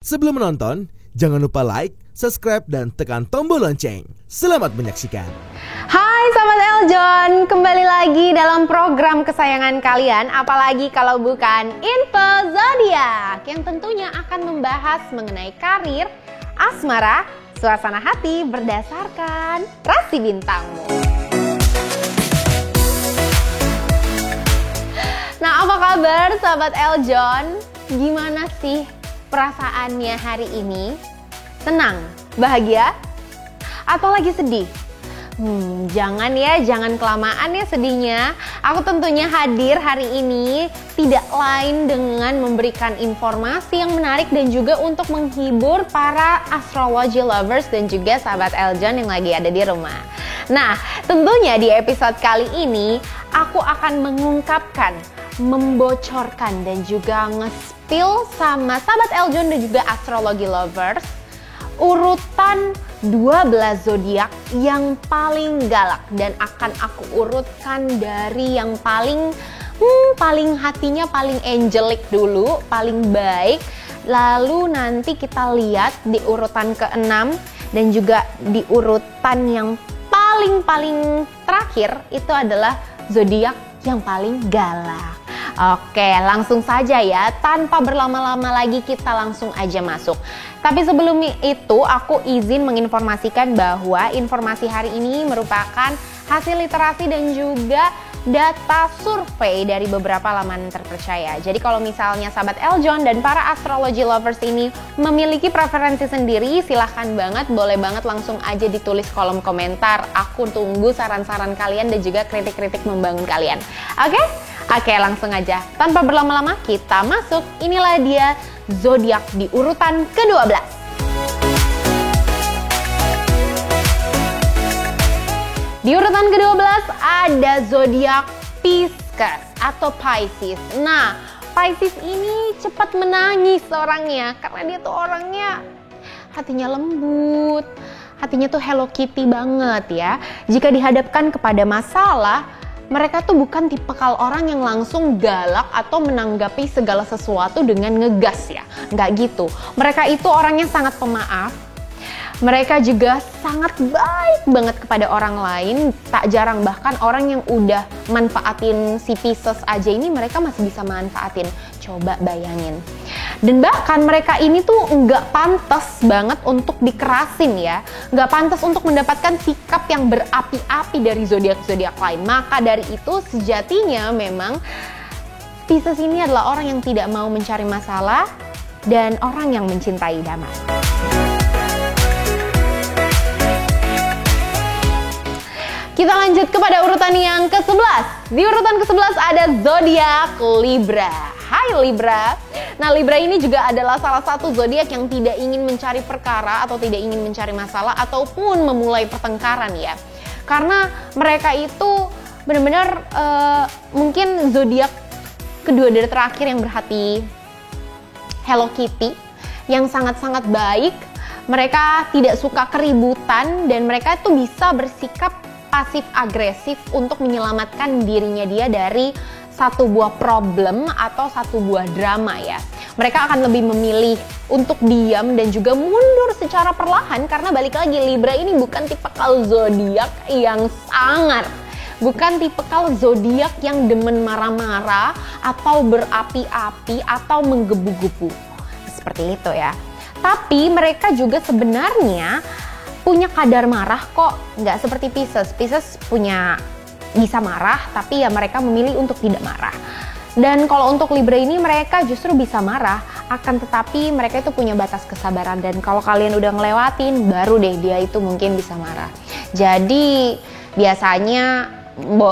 Sebelum menonton, jangan lupa like, subscribe, dan tekan tombol lonceng. Selamat menyaksikan. Hai Sobat Eljon, kembali lagi dalam program kesayangan kalian, apalagi kalau bukan Info Zodiak, yang tentunya akan membahas mengenai karir, asmara, suasana hati berdasarkan rasi bintangmu. Nah, apa kabar Sobat Eljon? Gimana sih perasaannya hari ini? Tenang, bahagia, atau lagi sedih? Jangan kelamaan ya sedihnya. Aku tentunya hadir hari ini tidak lain dengan memberikan informasi yang menarik dan juga untuk menghibur para astrology lovers dan juga sahabat Eljon yang lagi ada di rumah. Nah, tentunya di episode kali ini aku akan mengungkapkan, membocorkan dan juga nge-spill sama sahabat Eljon dan juga astrology lovers urutan 12 zodiak yang paling galak, dan akan aku urutkan dari yang paling hatinya paling angelic dulu, paling baik. Lalu nanti kita lihat di urutan ke-6 dan juga di urutan yang paling terakhir itu adalah zodiak yang paling galak. Oke, langsung saja ya, tanpa berlama-lama lagi kita langsung aja masuk. Tapi sebelum itu aku izin menginformasikan bahwa informasi hari ini merupakan hasil literasi dan juga data survei dari beberapa laman terpercaya. Jadi kalau misalnya sahabat Eljon dan para astrology lovers ini memiliki preferensi sendiri, silahkan banget, boleh banget langsung aja ditulis kolom komentar. Aku tunggu saran-saran kalian dan juga kritik-kritik membangun kalian. Oke, langsung aja. Tanpa berlama-lama kita masuk. Inilah dia zodiak di urutan ke-12. Di urutan ke-12 ada zodiak Pisces atau Pisces. Nah, Pisces ini cepat menangis orangnya karena dia tuh orangnya hatinya lembut, hatinya tuh Hello Kitty banget ya. Jika dihadapkan kepada masalah, mereka tuh bukan tipikal orang yang langsung galak atau menanggapi segala sesuatu dengan ngegas ya. Nggak gitu. Mereka itu orangnya sangat pemaaf. Mereka juga sangat baik banget kepada orang lain. Tak jarang bahkan orang yang udah manfaatin si Pisces aja ini mereka masih bisa manfaatin. Coba bayangin. Dan bahkan mereka ini tuh nggak pantas banget untuk dikerasin ya. Nggak pantas untuk mendapatkan sikap yang berapi-api dari zodiak-zodiak lain. Maka dari itu sejatinya memang Pisces ini adalah orang yang tidak mau mencari masalah dan orang yang mencintai damai. Kita lanjut kepada urutan yang ke-11. Di urutan ke-11 ada zodiak Libra. Hai Libra. Nah, Libra ini juga adalah salah satu zodiak yang tidak ingin mencari perkara atau tidak ingin mencari masalah ataupun memulai pertengkaran ya. Karena mereka itu benar-benar mungkin zodiak kedua dari terakhir yang berhati Hello Kitty, yang sangat-sangat baik. Mereka tidak suka keributan dan mereka itu bisa bersikap pasif agresif untuk menyelamatkan dirinya dia dari satu buah problem atau satu buah drama ya. Mereka akan lebih memilih untuk diam dan juga mundur secara perlahan karena balik lagi Libra ini bukan tipikal zodiak yang sangar. Bukan tipikal zodiak yang demen marah-marah atau berapi-api atau menggebu-gebu. Seperti itu ya. Tapi mereka juga sebenarnya punya kadar marah kok, nggak seperti Pisces. Pisces punya bisa marah, tapi ya mereka memilih untuk tidak marah. Dan kalau untuk Libra ini mereka justru bisa marah, akan tetapi mereka itu punya batas kesabaran. Dan kalau kalian udah ngelewatin, baru deh dia itu mungkin bisa marah. Jadi biasanya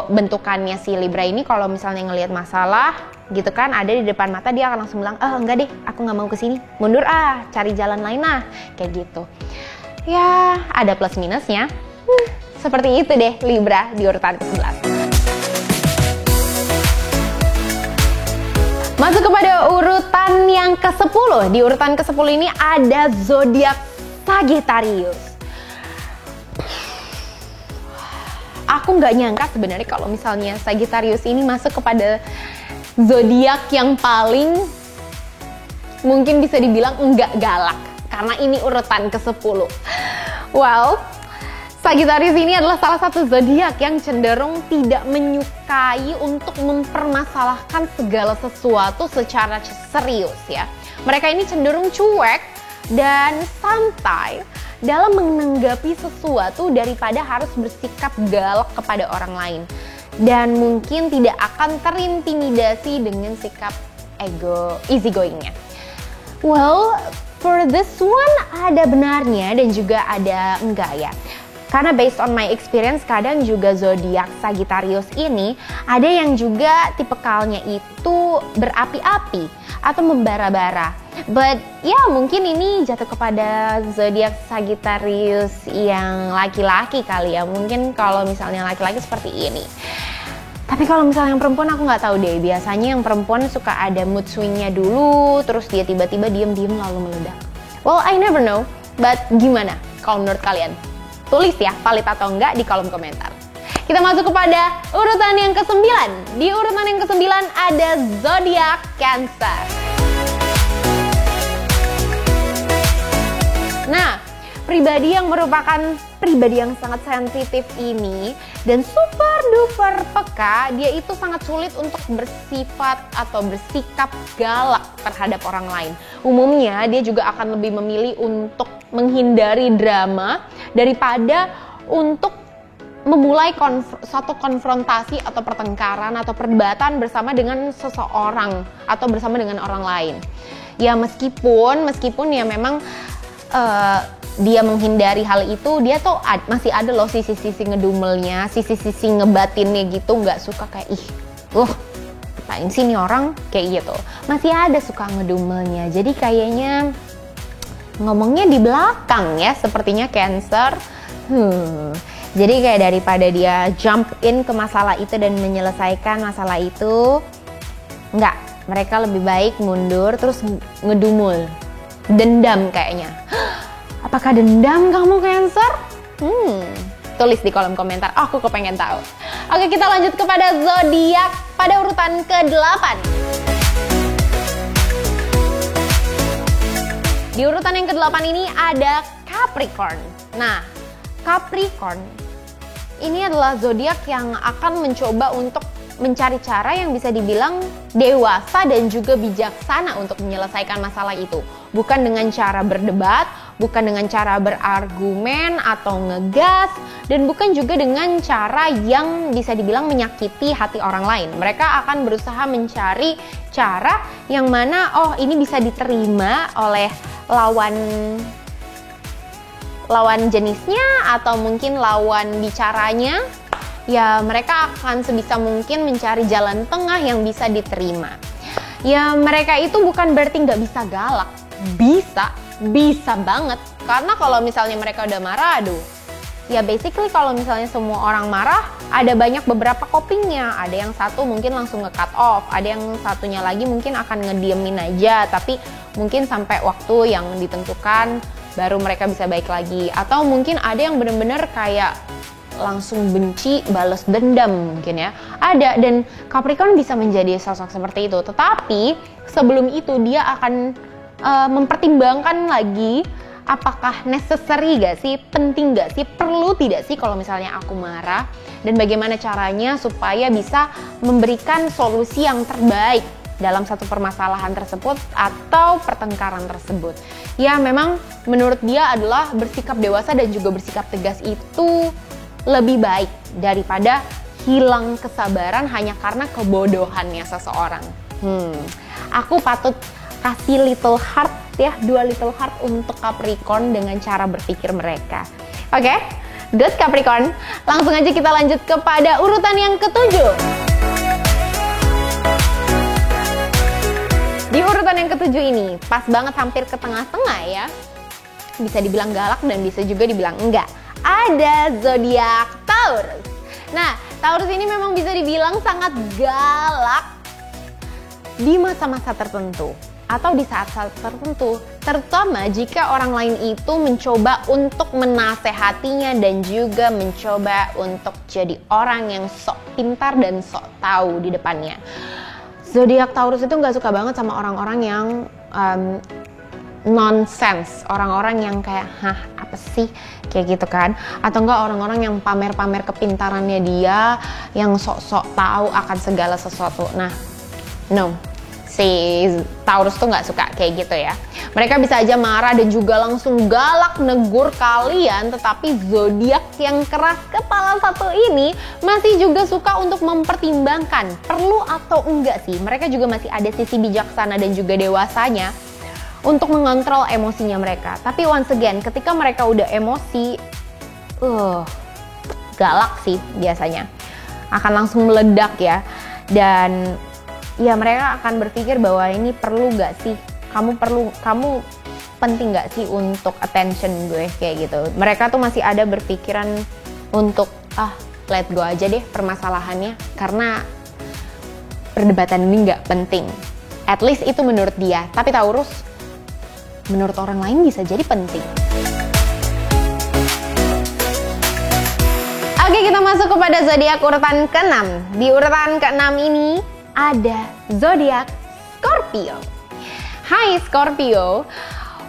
bentukannya si Libra ini kalau misalnya ngelihat masalah gitu kan ada di depan mata, dia akan langsung bilang, enggak deh, aku nggak mau kesini, mundur cari jalan lain kayak gitu. Ya, ada plus minusnya. Seperti itu deh Libra di urutan ke-11. Masuk kepada urutan yang ke-10. Di urutan ke-10 ini ada zodiak Sagittarius. Aku nggak nyangka sebenarnya kalau misalnya Sagittarius ini masuk kepada zodiak yang paling mungkin bisa dibilang enggak galak karena ini urutan ke-10. Well, Sagittarius ini adalah salah satu zodiak yang cenderung tidak menyukai untuk mempermasalahkan segala sesuatu secara serius ya. Mereka ini cenderung cuek dan santai dalam menanggapi sesuatu daripada harus bersikap galak kepada orang lain. Dan mungkin tidak akan terintimidasi dengan sikap easygoingnya. Well, for this one ada benarnya dan juga ada enggak ya. Karena based on my experience, kadang juga zodiak Sagittarius ini ada yang juga tipikalnya itu berapi-api atau membara-bara. But ya mungkin ini jatuh kepada zodiak Sagittarius yang laki-laki kali ya. Mungkin kalau misalnya laki-laki seperti ini. Tapi kalau misalnya yang perempuan aku nggak tahu deh. Biasanya yang perempuan suka ada mood swingnya dulu, terus dia tiba-tiba diem-diem lalu meledak. Well, I never know. But gimana kalau menurut kalian? Tulis ya, valid atau enggak di kolom komentar. Kita masuk kepada urutan yang ke-9. Di urutan yang ke-9 ada zodiak Cancer. Nah, pribadi yang merupakan pribadi yang sangat sensitif ini dan super duper peka, dia itu sangat sulit untuk bersifat atau bersikap galak terhadap orang lain. Umumnya dia juga akan lebih memilih untuk menghindari drama daripada untuk memulai suatu konfrontasi atau pertengkaran atau perdebatan bersama dengan seseorang atau bersama dengan orang lain. Ya meskipun ya memang dia menghindari hal itu, dia tuh masih ada loh sisi-sisi ngedumelnya, sisi-sisi ngebatinnya gitu, nggak suka kayak ngapain sih nih orang kayak gitu. Masih ada suka ngedumelnya, jadi kayaknya ngomongnya di belakang ya, sepertinya Cancer. Jadi kayak daripada dia jump in ke masalah itu dan menyelesaikan masalah itu, enggak, mereka lebih baik mundur terus ngedumul, dendam kayaknya. Apakah dendam kamu Cancer? Tulis di kolom komentar, aku kepengen tahu. Oke, kita lanjut kepada zodiak pada urutan ke-8. Di urutan yang ke-8 ini ada Capricorn. Nah, Capricorn ini adalah zodiak yang akan mencoba untuk mencari cara yang bisa dibilang dewasa dan juga bijaksana untuk menyelesaikan masalah itu. Bukan dengan cara berdebat, bukan dengan cara berargumen atau ngegas, dan bukan juga dengan cara yang bisa dibilang menyakiti hati orang lain. Mereka akan berusaha mencari cara yang mana, ini bisa diterima oleh lawan jenisnya atau mungkin lawan bicaranya. Ya mereka akan sebisa mungkin mencari jalan tengah yang bisa diterima. Ya mereka itu bukan berarti nggak bisa galak, bisa banget. Karena kalau misalnya mereka udah marah, ya basically kalau misalnya semua orang marah, ada banyak beberapa copingnya. Ada yang satu mungkin langsung nge-cut off, ada yang satunya lagi mungkin akan ngediemin aja, tapi mungkin sampai waktu yang ditentukan baru mereka bisa baik lagi. Atau mungkin ada yang bener-bener kayak langsung benci, balas dendam mungkin ya. Ada, dan Capricorn bisa menjadi sosok seperti itu. Tetapi sebelum itu dia akan mempertimbangkan lagi apakah necessary gak sih, penting gak sih, perlu tidak sih kalau misalnya aku marah, dan bagaimana caranya supaya bisa memberikan solusi yang terbaik dalam satu permasalahan tersebut atau pertengkaran tersebut. Ya memang menurut dia adalah bersikap dewasa dan juga bersikap tegas itu lebih baik daripada hilang kesabaran hanya karena kebodohannya seseorang. Aku patut kasih little heart ya, 2 little heart untuk Capricorn dengan cara berpikir mereka. Oke, good Capricorn. Langsung aja kita lanjut kepada urutan yang ke-7. Di urutan yang ke-7 ini, pas banget hampir ke tengah-tengah ya. Bisa dibilang galak dan bisa juga dibilang enggak. Ada zodiak Taurus. Nah, Taurus ini memang bisa dibilang sangat galak di masa-masa tertentu atau di saat-saat tertentu, terutama jika orang lain itu mencoba untuk menasehatinya dan juga mencoba untuk jadi orang yang sok pintar dan sok tahu di depannya. Zodiak Taurus itu nggak suka banget sama orang-orang yang nonsense, orang-orang yang kayak apa sih kayak gitu kan, atau enggak orang-orang yang pamer-pamer kepintarannya dia, yang sok-sok tahu akan segala sesuatu. Nah, no, si Taurus tuh nggak suka kayak gitu ya. Mereka bisa aja marah dan juga langsung galak negur kalian, tetapi zodiak yang keras kepala satu ini masih juga suka untuk mempertimbangkan perlu atau enggak sih. Mereka juga masih ada sisi bijaksana dan juga dewasanya untuk mengontrol emosinya mereka. Tapi once again, ketika mereka udah emosi, galak sih biasanya. Akan langsung meledak ya. Dan ya mereka akan berpikir bahwa ini perlu gak sih? Kamu penting gak sih untuk attention gue kayak gitu. Mereka tuh masih ada berpikiran untuk let go aja deh permasalahannya, karena perdebatan ini gak penting. At least itu menurut dia. Tapi Taurus, menurut orang lain bisa jadi penting. Oke, kita masuk kepada zodiak urutan ke-6. Di urutan ke-6 ini ada zodiak Scorpio. Hai Scorpio.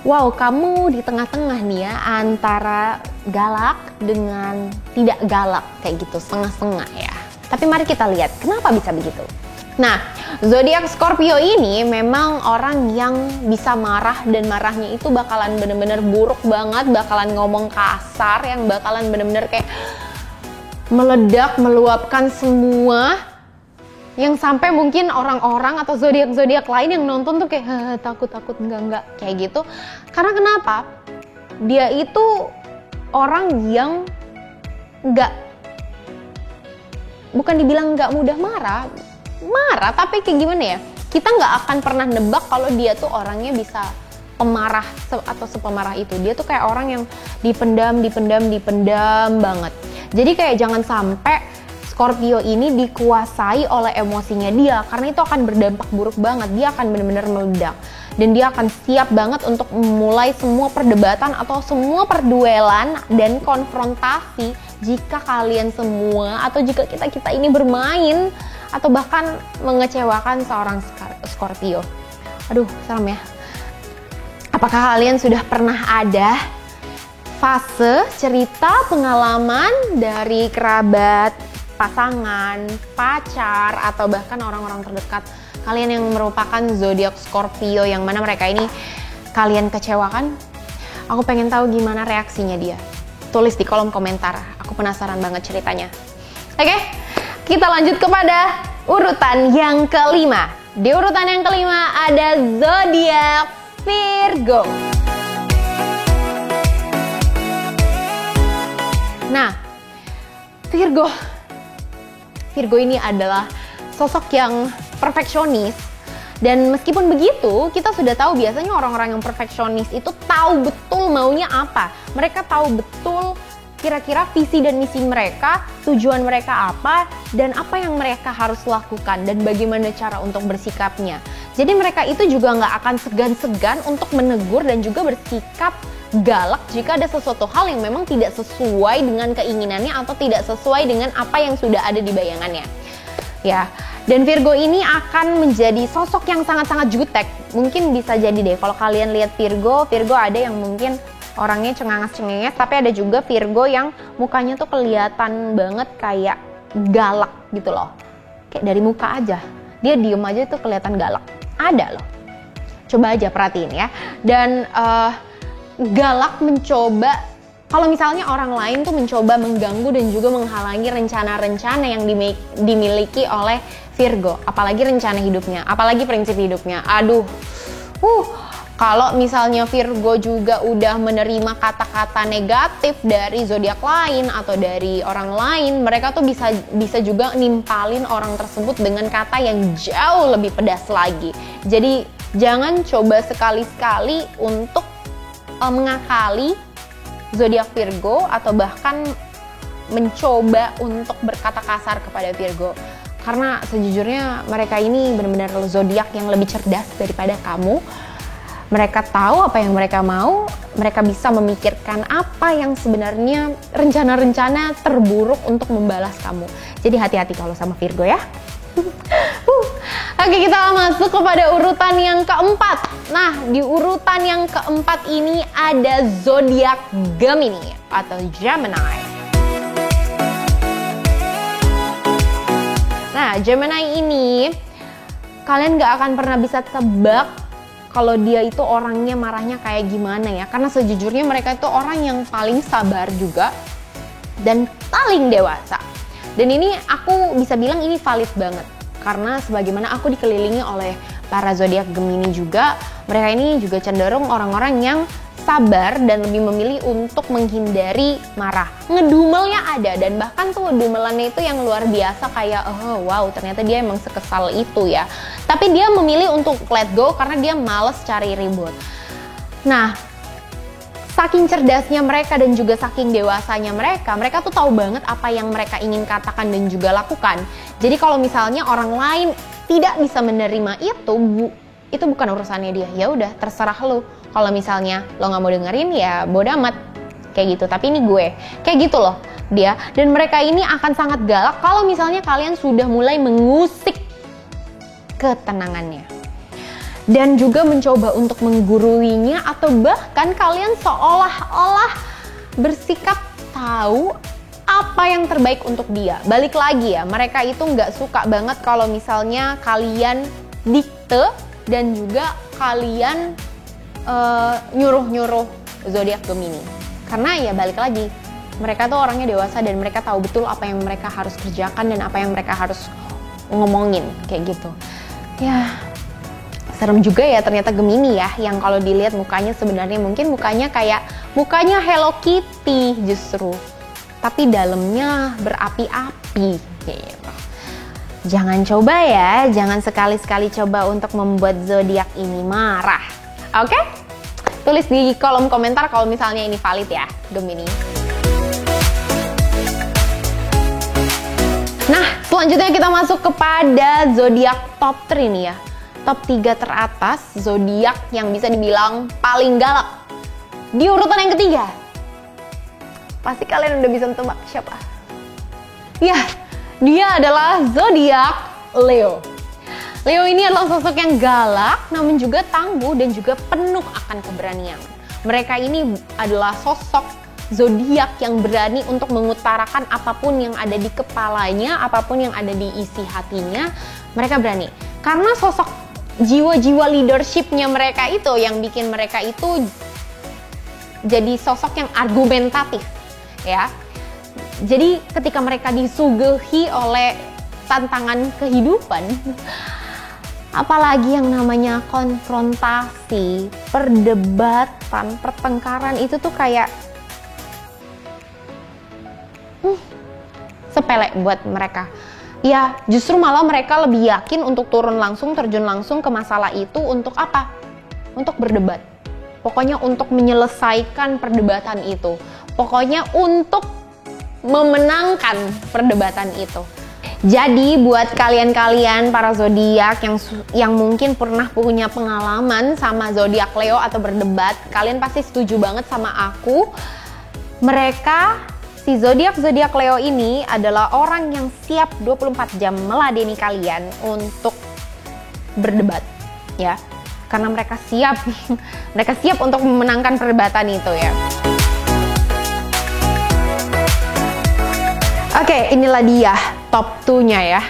Wow, kamu di tengah-tengah nih ya, antara galak dengan tidak galak kayak gitu, setengah-setengah ya. Tapi mari kita lihat kenapa bisa begitu. Nah, zodiak Scorpio ini memang orang yang bisa marah, dan marahnya itu bakalan bener-bener buruk banget, bakalan ngomong kasar, yang bakalan bener-bener kayak meledak, meluapkan semua, yang sampai mungkin orang-orang atau zodiak-zodiak lain yang nonton tuh kayak takut enggak kayak gitu. Karena kenapa? Dia itu orang yang bukan dibilang nggak mudah marah, tapi kayak gimana ya, kita nggak akan pernah nebak kalau dia tuh orangnya bisa pemarah atau sepemarah itu. Dia tuh kayak orang yang dipendam banget. Jadi kayak jangan sampai Scorpio ini dikuasai oleh emosinya dia, karena itu akan berdampak buruk banget. Dia akan benar-benar meledak, dan dia akan siap banget untuk memulai semua perdebatan atau semua perduelan dan konfrontasi jika kalian semua atau jika kita ini bermain atau bahkan mengecewakan seorang Scorpio. Aduh, serem ya. Apakah kalian sudah pernah ada fase cerita pengalaman dari kerabat, pasangan, pacar, atau bahkan orang-orang terdekat kalian yang merupakan zodiak Scorpio, yang mana mereka ini kalian kecewakan? Aku pengen tahu gimana reaksinya dia. Tulis di kolom komentar. Aku penasaran banget ceritanya. Oke, kita lanjut kepada urutan yang kelima. Di urutan yang kelima ada zodiak Virgo. Nah, Virgo ini adalah sosok yang perfeksionis, dan meskipun begitu kita sudah tahu biasanya orang-orang yang perfeksionis itu tahu betul maunya apa. Mereka tahu betul kira-kira visi dan misi mereka, tujuan mereka apa, dan apa yang mereka harus lakukan, dan bagaimana cara untuk bersikapnya. Jadi mereka itu juga nggak akan segan-segan untuk menegur dan juga bersikap galak jika ada sesuatu hal yang memang tidak sesuai dengan keinginannya atau tidak sesuai dengan apa yang sudah ada di bayangannya. Ya, dan Virgo ini akan menjadi sosok yang sangat-sangat jutek. Mungkin bisa jadi deh kalau kalian lihat Virgo ada yang mungkin orangnya cengenges-cengenges, tapi ada juga Virgo yang mukanya tuh kelihatan banget kayak galak gitu loh. Kayak dari muka aja, dia diem aja tuh kelihatan galak. Ada loh. Coba aja perhatiin ya. Dan galak mencoba, kalau misalnya orang lain tuh mencoba mengganggu dan juga menghalangi rencana-rencana yang dimiliki oleh Virgo, apalagi rencana hidupnya, apalagi prinsip hidupnya. Aduh, kalau misalnya Virgo juga udah menerima kata-kata negatif dari zodiak lain atau dari orang lain, mereka tuh bisa juga nimpalin orang tersebut dengan kata yang jauh lebih pedas lagi. Jadi jangan coba sekali-sekali untuk mengakali zodiak Virgo atau bahkan mencoba untuk berkata kasar kepada Virgo, karena sejujurnya mereka ini benar-benar zodiak yang lebih cerdas daripada kamu. Mereka tahu apa yang mereka mau, mereka bisa memikirkan apa yang sebenarnya rencana-rencana terburuk untuk membalas kamu. Jadi hati-hati kalau sama Virgo ya. Oke, kita masuk kepada urutan yang keempat. Nah, di urutan yang keempat ini ada zodiak Gemini atau Gemini. Nah, Gemini ini kalian gak akan pernah bisa tebak kalau dia itu orangnya marahnya kayak gimana ya. Karena sejujurnya mereka itu orang yang paling sabar juga dan paling dewasa. Dan ini aku bisa bilang ini valid banget. Karena sebagaimana aku dikelilingi oleh para zodiak Gemini juga, mereka ini juga cenderung orang-orang yang sabar dan lebih memilih untuk menghindari marah. Ngedumelnya ada, dan bahkan tuh dumelannya itu yang luar biasa kayak oh wow ternyata dia emang sekesal itu ya. Tapi dia memilih untuk let go karena dia males cari ribut. Nah, saking cerdasnya mereka dan juga saking dewasanya mereka tuh tahu banget apa yang mereka ingin katakan dan juga lakukan. Jadi kalau misalnya orang lain tidak bisa menerima itu bukan urusannya dia. Ya udah, terserah lu. Kalau misalnya lo nggak mau dengerin ya bodo amat kayak gitu. Tapi ini gue kayak gitu loh dia. Dan mereka ini akan sangat galak kalau misalnya kalian sudah mulai mengusik ketenangannya. Dan juga mencoba untuk mengguruinya atau bahkan kalian seolah-olah bersikap tahu apa yang terbaik untuk dia. Balik lagi ya, mereka itu nggak suka banget kalau misalnya kalian dikte dan juga kalian nyuruh-nyuruh zodiak Gemini. Karena ya balik lagi, mereka tuh orangnya dewasa dan mereka tahu betul apa yang mereka harus kerjakan dan apa yang mereka harus ngomongin kayak gitu. Ya, serem juga ya ternyata Gemini ya, yang kalau dilihat mukanya sebenarnya mungkin mukanya Hello Kitty justru, tapi dalamnya berapi-api gitu. Jangan coba ya, jangan sekali-sekali coba untuk membuat zodiak ini marah. Oke? Tulis di kolom komentar kalau misalnya ini valid ya, Gemini. Nah, selanjutnya kita masuk kepada zodiak top 3 nih ya. Top 3 teratas zodiak yang bisa dibilang paling galak. Di urutan yang ketiga, pasti kalian udah bisa tebak siapa? Ya, dia adalah zodiak Leo. Leo ini adalah sosok yang galak, namun juga tangguh dan juga penuh akan keberanian. Mereka ini adalah sosok zodiak yang berani untuk mengutarakan apapun yang ada di kepalanya, apapun yang ada di isi hatinya, mereka berani. Karena sosok jiwa-jiwa leadershipnya mereka itu yang bikin mereka itu jadi sosok yang argumentatif, ya. Jadi ketika mereka disuguhi oleh tantangan kehidupan, apalagi yang namanya konfrontasi, perdebatan, pertengkaran itu tuh kayak sepele buat mereka. Ya, justru malah mereka lebih yakin untuk turun langsung, terjun langsung ke masalah itu untuk apa? Untuk berdebat. Pokoknya untuk menyelesaikan perdebatan itu. Pokoknya untuk memenangkan perdebatan itu. Jadi buat kalian-kalian para zodiak yang mungkin pernah punya pengalaman sama zodiak Leo atau berdebat, kalian pasti setuju banget sama aku. Si zodiak Leo ini adalah orang yang siap 24 jam meladeni kalian untuk berdebat, ya. Karena mereka siap untuk memenangkan perdebatan itu ya. Oke, inilah dia top 2-nya ya,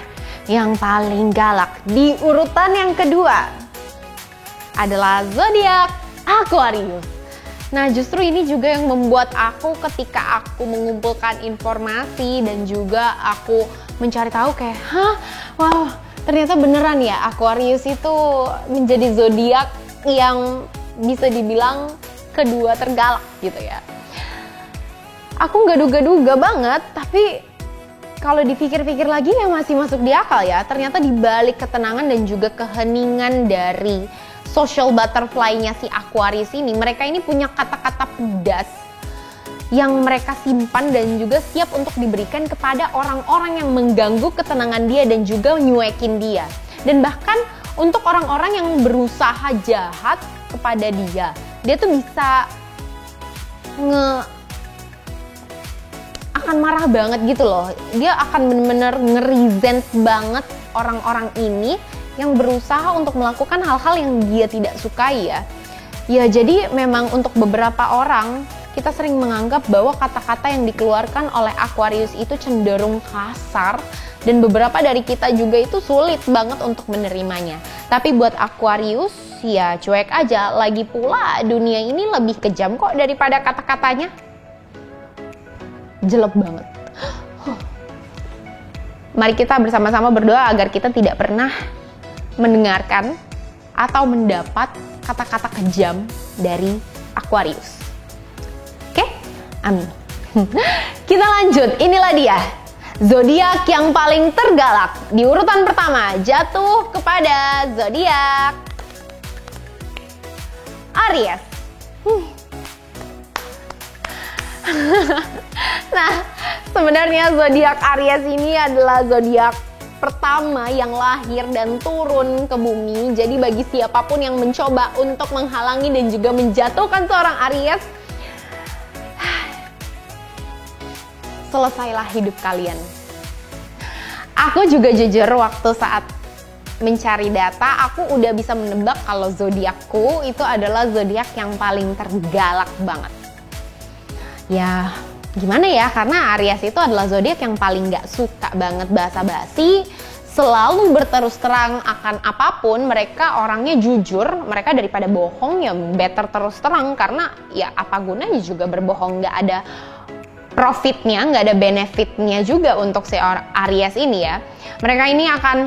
yang paling galak. Di urutan yang kedua adalah zodiak Aquarius. Nah, justru ini juga yang membuat aku ketika aku mengumpulkan informasi dan juga aku mencari tahu kayak, wow, ternyata beneran ya Aquarius itu menjadi zodiak yang bisa dibilang kedua tergalak gitu ya. Aku nggak duga-duga banget, tapi kalau dipikir-pikir lagi ya masih masuk di akal ya. Ternyata di balik ketenangan dan juga keheningan dari social butterfly-nya si Aquarius ini, mereka ini punya kata-kata pedas yang mereka simpan dan juga siap untuk diberikan kepada orang-orang yang mengganggu ketenangan dia dan juga nyuekin dia. Dan bahkan untuk orang-orang yang berusaha jahat kepada dia tuh bisa akan marah banget gitu loh. Dia akan bener-bener nge-resent banget orang-orang ini yang berusaha untuk melakukan hal-hal yang dia tidak sukai ya. Ya jadi memang untuk beberapa orang kita sering menganggap bahwa kata-kata yang dikeluarkan oleh Aquarius itu cenderung kasar dan beberapa dari kita juga itu sulit banget untuk menerimanya. Tapi buat Aquarius ya cuek aja, lagi pula dunia ini lebih kejam kok daripada kata-katanya. Jelek banget. Mari kita bersama-sama berdoa agar kita tidak pernah mendengarkan atau mendapat kata-kata kejam dari Aquarius. Oke? Amin. Kita lanjut, inilah dia zodiak yang paling tergalak. Di urutan pertama jatuh kepada zodiak Aries. Nah, sebenarnya zodiak Aries ini adalah zodiak pertama yang lahir dan turun ke bumi. Jadi bagi siapapun yang mencoba untuk menghalangi dan juga menjatuhkan seorang Aries, selesailah hidup kalian. Aku juga jujur waktu saat mencari data, aku udah bisa menebak kalau zodiakku itu adalah zodiak yang paling tergalak banget. Ya, gimana ya? Karena Aries itu adalah zodiak yang paling gak suka banget basa-basi, selalu berterus terang akan apapun. Mereka orangnya jujur, mereka daripada bohong ya better terus terang, karena ya apa gunanya juga berbohong, gak ada profitnya, nggak ada benefitnya juga untuk si Aries ini ya. Mereka ini akan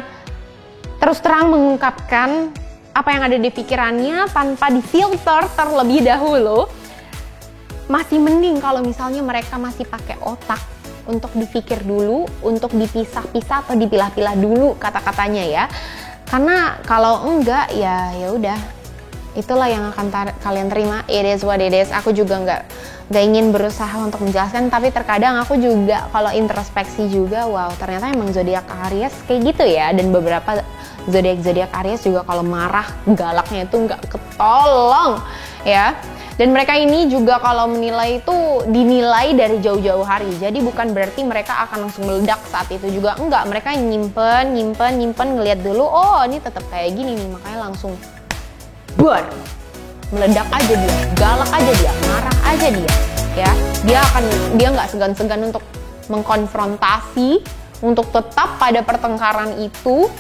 terus terang mengungkapkan apa yang ada di pikirannya tanpa difilter terlebih dahulu. Masih mending kalau misalnya mereka masih pakai otak untuk dipikir dulu, untuk dipisah-pisah atau dipilah-pilah dulu kata-katanya ya. Karena kalau enggak ya udah, itulah yang akan kalian terima. It is what it is. Aku juga nggak ingin berusaha untuk menjelaskan, tapi terkadang aku juga kalau introspeksi juga, wow ternyata emang zodiak Aries kayak gitu ya. Dan beberapa zodiak Aries juga kalau marah galaknya itu nggak ketolong ya. Dan mereka ini juga kalau menilai itu dinilai dari jauh-jauh hari. Jadi bukan berarti mereka akan langsung meledak saat itu juga, enggak. Mereka nyimpen, ngelihat dulu, oh ini tetap kayak gini nih, makanya langsung meledak aja dia, galak aja dia, marah aja dia, ya. Dia nggak segan-segan untuk mengkonfrontasi, untuk tetap pada pertengkaran itu,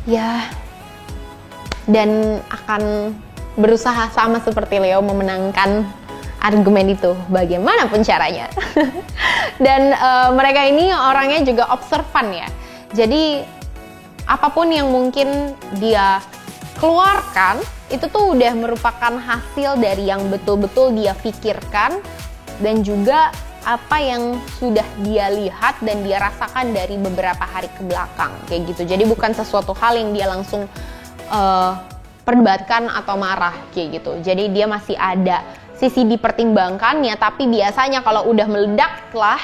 ya. Dan akan berusaha sama seperti Leo memenangkan argumen itu, bagaimanapun caranya. Dan mereka ini orangnya juga observan ya. Jadi apapun yang mungkin dia keluarkan itu tuh udah merupakan hasil dari yang betul-betul dia pikirkan dan juga apa yang sudah dia lihat dan dia rasakan dari beberapa hari ke belakang kayak gitu. Jadi bukan sesuatu hal yang dia langsung perdebatkan atau marah kayak gitu. Jadi dia masih ada sisi dipertimbangkannya, tapi biasanya kalau udah meledak lah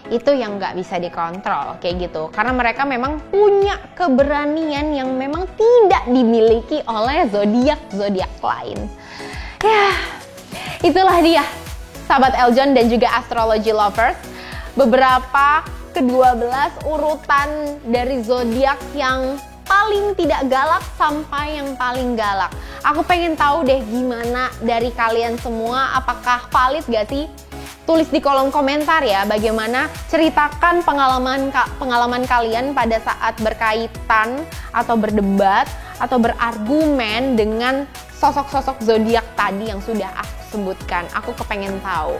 itu yang nggak bisa dikontrol kayak gitu. Karena mereka memang punya keberanian yang memang tidak dimiliki oleh zodiak lain. Ya, itulah dia sahabat Eljon dan juga astrology lovers, beberapa ke-12 urutan dari zodiak yang paling tidak galak sampai yang paling galak. Aku pengen tahu deh gimana dari kalian semua, apakah valid gak sih? Tulis di kolom komentar ya, bagaimana, ceritakan pengalaman kalian pada saat berkaitan atau berdebat atau berargumen dengan sosok-sosok zodiak tadi yang sudah aku sebutkan. Aku kepengen tahu.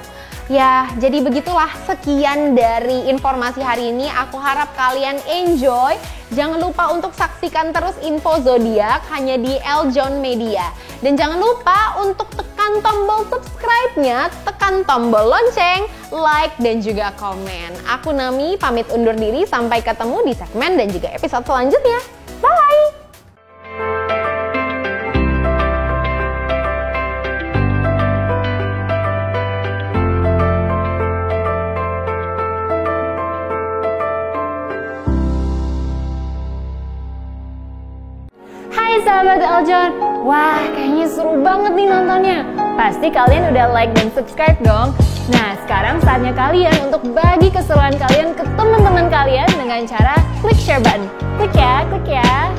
Ya, jadi begitulah sekian dari informasi hari ini. Aku harap kalian enjoy. Jangan lupa untuk saksikan terus info zodiak hanya di Eljon Media. Dan jangan lupa untuk tekan tombol subscribe-nya, tekan tombol lonceng, like, dan juga komen. Aku Nami pamit undur diri, sampai ketemu di segmen dan juga episode selanjutnya. Bye! Sahabat Eljon, wah kayaknya seru banget nih nontonnya. Pasti kalian udah like dan subscribe dong. Nah sekarang saatnya kalian untuk bagi keseruan kalian ke teman-teman kalian dengan dengan cara klik share button. Klik ya, klik ya.